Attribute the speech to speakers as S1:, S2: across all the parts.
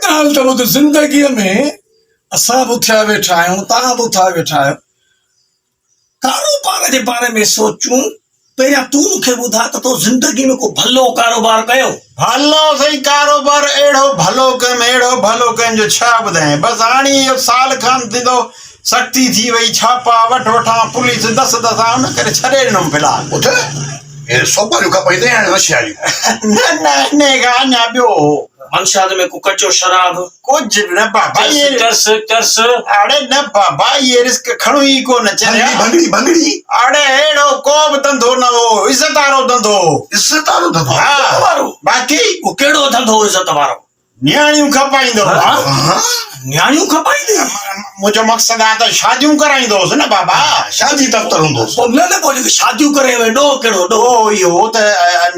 S1: बहरहाल तो वो जिंदगी में असां बि उथिया वेठा आहियूं तव्हां बि उथिया वेठा आहियो कारोबार जे बारे में सोचूं पहिरियां तूं मूंखे ॿुधा त तो ज़िंदगी में को भलो कारोबार कयो
S2: भलो सही कारोबार अहिड़ो भलो कयुमि जो छा ॿुधायां बसि हाणे इहो साल खनि थींदो सख़्ती थी वई छापा वठां पुलिस दस हुन करे छॾे ॾिनमि फ़िलहाल
S3: उठ ये सोपारियूं खपाईंदे हाणे नशियारियूं
S2: न हिन खां अञा ॿियो
S1: मंशाद में को कचो शराब
S2: कुझु न बाबा
S1: चर्स
S2: अड़े न बाबा ये रिस्क खणो ई कोन चलिया
S3: भंगड़ी
S2: अड़े अहिड़ो को बि धंधो न हो इज़त वारो धंधो
S3: धंधो
S2: बाक़ी
S1: वो कहिड़ो धंधो इज़त वारो
S2: न्याणियूं खपाईंदो
S1: न्याणियूं खपाईंदे
S2: मुंहिंजो मक़सदु आहे त शादियूं कराईंदोसि न बाबा
S3: शादी दफ़्तर हूंदोसि
S1: न पोइ जेके शादियूं करे वेंदो कहिड़ो
S2: ओ इहो त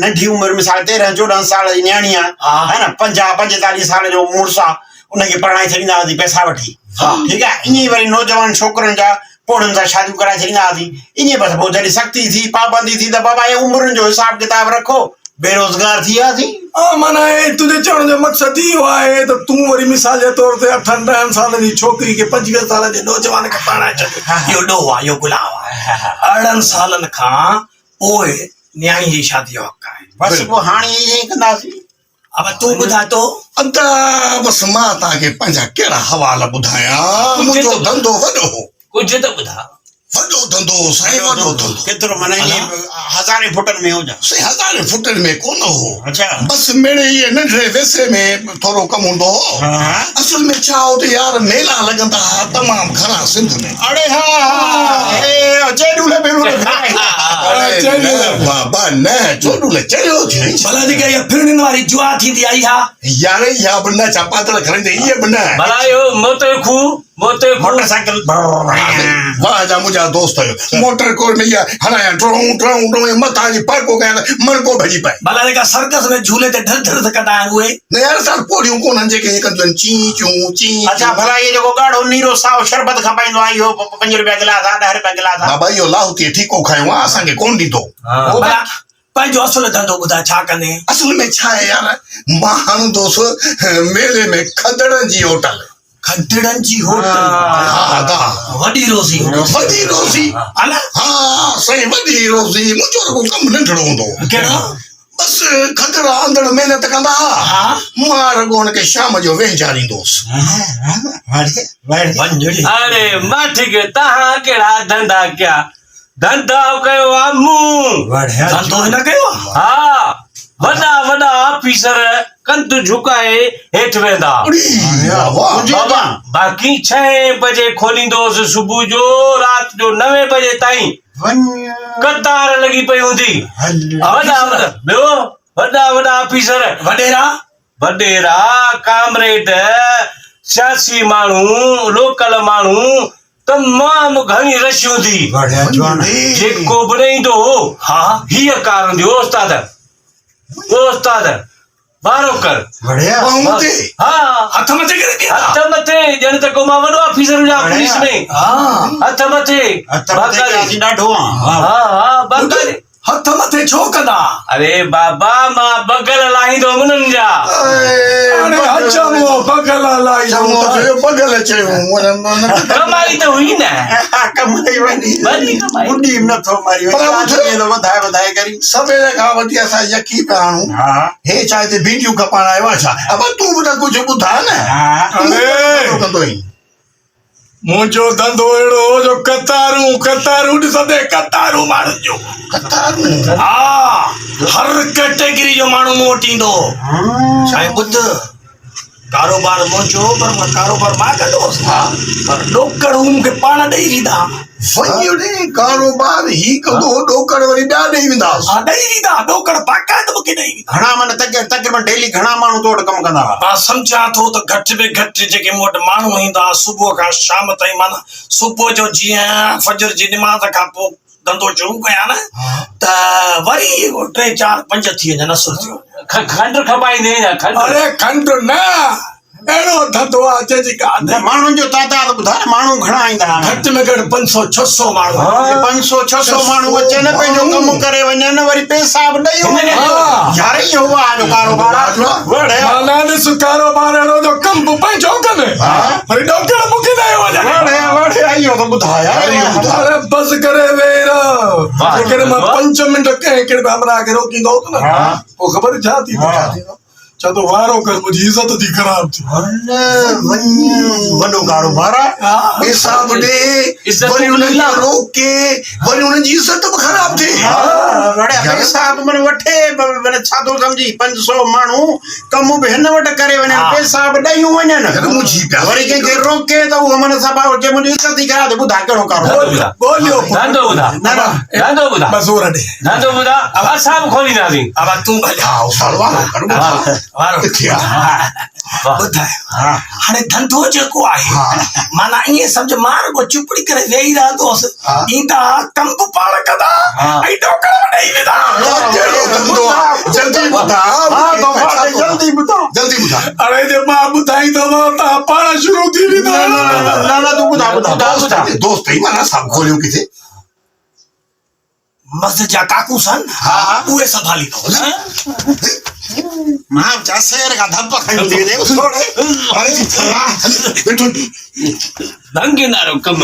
S2: नंढी उमिरि में 13-14 साल जी न्याणी आहे है न 50-45 साल जो मुड़ुसु आहे उनखे पढ़ाए छॾींदा हुआसीं पैसा वठी ठीकु आहे ईअं वरी नौजवान छोकिरनि जा पोड़नि सां शादियूं कराए छॾींदा हुआसीं ईअं बसि पोइ जॾहिं सख़्ती थी पाबंदी थी त बाबा इहे उमिरियुनि जो हिसाब किताब रखो बेरोज़गार थी वियासीं
S1: माना तुंहिंजे चवण जो मक़सदु इहो आहे त तूं वरी मिसाल जे तौर ते 8-10 साल जी छोकिरी खे 25 साल जे नौजवान खे पढ़ाए छॾियो इहो ॾोह आहे इहो गुलाम आहे 18 सालनि खां पोइ न्याणी जी शादी जो हक़ आहे
S2: बसि पोइ हाणे ईअं ई कंदासीं
S1: अब तूं ॿुधाए तो
S3: अदा बसि मां तव्हांखे पंहिंजा कहिड़ा हवाला ॿुधायां मुंहिंजो धंधो वॾो हो
S1: कुझु त ॿुधा
S3: वॾो धंधो साईं वॾो धंधो
S2: केतिरो माना हज़ारे फुटनि में हुजां
S3: साईं 1000 फुटनि में कोन हो
S2: अच्छा
S3: बसि मेरे इहे नंढड़े वैसे में थोरो कमु हूंदो हो असल में छा हुते यार मेला लॻंदा हुआ तमामु घणा सिंध में
S2: अड़े
S3: बाबा न चोडूले चढ़ियो थी
S1: भला जेके इहा फिरनियुनि वारी जुआ थींदी आई आहे
S3: यार इहा बि न चापातड़ खणंदे इहे बि न
S1: भला इहो मोते
S2: मोटरसाइकिल
S3: वाह जा मुंहिंजा दोस्त हुयो मोटर कोर में इहा हलायां ट्रों मथां जी पाको कयां मणको भॼी पए
S1: भला जेका सर्कस में झूले ते ढर ढर कंदा आहिनि उहे
S3: न यार साल पोड़ियूं कोन्हनि जेके ईअं कंदियूं आहिनि ची चूं ची
S2: अच्छा भला इहो जेको ॻाढ़ो नीरो साओ शरबत खपाईंदो आहे इहो 5 रुपया गिलास आहे 10 रुपया गिलास आहे
S3: बाबा इहो लाहौती ठीको खायूं आहे असांखे कोन ॾींदो
S1: पंहिंजो असुल धंधो ॿुधाए छा कंदे
S3: असल में छा आहे यार मां हणंदोसि मेले में खदड़नि जी होटल
S1: खदड़नि जी होटल वॾी रोज़ी
S3: हा साईं वॾी रोज़ी मुंहिंजो रुगो कमु नंढड़ो हूंदो
S1: कहिड़ो
S3: बसि खदड़ा अंदरि महिनत कंदा हुआ मां रुगो हुनखे शाम जो वेचारींदोसि
S4: अरे मठ के तव्हां कहिड़ा धंधा कया धंधा कयो आहे मूं
S1: धंधो हिन कयो
S4: हा वॾा ऑफिसर कंध झुकाए हेठि वेंदा
S3: बाबा
S4: बाक़ी 6 बजे खोलींदोसि सुबुह जो राति जो 9 बजे ताईं कतार लॻी पई हूंदी वॾा ऑफिसर वॾेरा कामरेड सियासी माण्हू लोकल माण्हू तमामु घणी रश हूंदी जेको बि न ईंदो हीअ कार हूंदी उस्ताद बारो कर
S1: हथ
S4: मथे ॼण त को मां वॾो ऑफिसर हुजां पुलिस में हथ मथे
S2: ॾाढो
S1: हथ मथे छो कंदा
S4: अरे बाबा मां बगल लाहींदो उन्हनि जा
S3: बगल चयूं
S4: कमाई त हुई न
S2: वधाए करी
S3: सवेरे खां वठी असां यकी पिया आहियूं हे चाहे ते भिंडियूं खपण आयो आहे छा अब तूं बि त कुझु ॿुधा न कंदो ई
S1: मुंहिंजो धंधो अहिड़ो हो जो कतारूं ॾिसंदे कतारूं माण्हुनि जो हर कैटेगरी जो माण्हू मूं वटि ईंदो छाहे ॿुध कारोबार मुंहिंजो पर मां कारोबार मां कंदोसि पर ॾोकड़ मूंखे पाण ॾेई ॾींदा
S3: कारोबार ही कंदो ॾोकड़ वरी ॿिया ॾेई वेंदा
S1: ॾोकड़ बाक़ाइदो मूंखे ॾेई वेंदा
S2: घणा माना तक़रीबन डेली घणा माण्हू तो वटि कमु कंदा हुआ
S1: मां सम्झां थो त घटि में घटि जेके मूं वटि माण्हू ईंदा सुबुह खां शाम ताईं माना सुबुह जो जीअं फजर जी निमाज़ खां पोइ धंधो शुरू कयां न त वरी 3 4 5 थी वञनि असुर थियो
S4: खंड खपाईंदे
S1: अरे खंड न अहिड़ो धंधो आहे जंहिंजी ॻाल्हि
S2: माण्हुनि जो तादाद ॿुधाए माण्हू घणा ईंदा
S1: घटि में घटि 500-600 माण्हू
S2: 500-600 माण्हू अचनि पंहिंजो कमु करे वञनि वरी पैसा बि ॾेई वञनि यार इहो आहे जो कारोबार
S1: बिज़नेस कारोबार अहिड़ो जो कम बि पंहिंजो कनि वरी डॉक्टर मूंखे न वञे
S2: वड़े आइयो त ॿुधाया
S1: अरे बस करे वेही रह जेकॾहिं मां 5 मिंट कंहिं कहिड़े हमरा खे रोकींदो त न पोइ ख़बर छा थी चवंदो तो वारो कर मुंहिंजी इज़त थी ख़राब थी
S3: वॾो कारोबार आहे पेशाब ॾे वरी हुनखे रोके वरी हुनजी इज़त बि ख़राब थिए
S2: वड़े पेशाब मन वठे मन छा थो सम्झी 500 माण्हू कम बि हिन वटि करे वञनि पेशाब ॾेयूं वञनि
S3: मुंहिंजी पिया
S2: वरी कंहिंखे रोके त उहो मन सां हुजे मुंहिंजी इज़त थी ख़राब थिए ॿुधा कहिड़ो कारोबार
S1: बोलियो
S4: धंधो ॿुधा धंधो ॿुधा
S1: मज़ूर ॾे
S4: धंधो ॿुधा असां बि खोलींदासीं
S1: अब तूं भले
S3: हा उसार वारो कर
S1: वारो
S3: किथे आहे
S1: ॿुधाए हाणे धंधो जेको आहे माना ईअं सम्झ मां रुगो चुपड़ी करे वेही रहंदोसि ईंदा कम बि पाण कंदा ऐं डोकड़ ॾेई वेंदा
S3: जल्दी ॿुधा
S2: जल्दी ॿुधो
S3: जल्दी ॿुधा
S1: अरे जे मां ॿुधाईंदो तव्हां पाण शुरू थी वेंदा
S2: न तूं ॿुधा
S3: दोस्त ई माना सभु खोलियो किथे
S1: मस्जिद जा काकू सन उहे संभालींदो
S2: मां चा शेर का धप खणी थी वञे छोड़े
S3: अरे
S4: धंगेदारो कम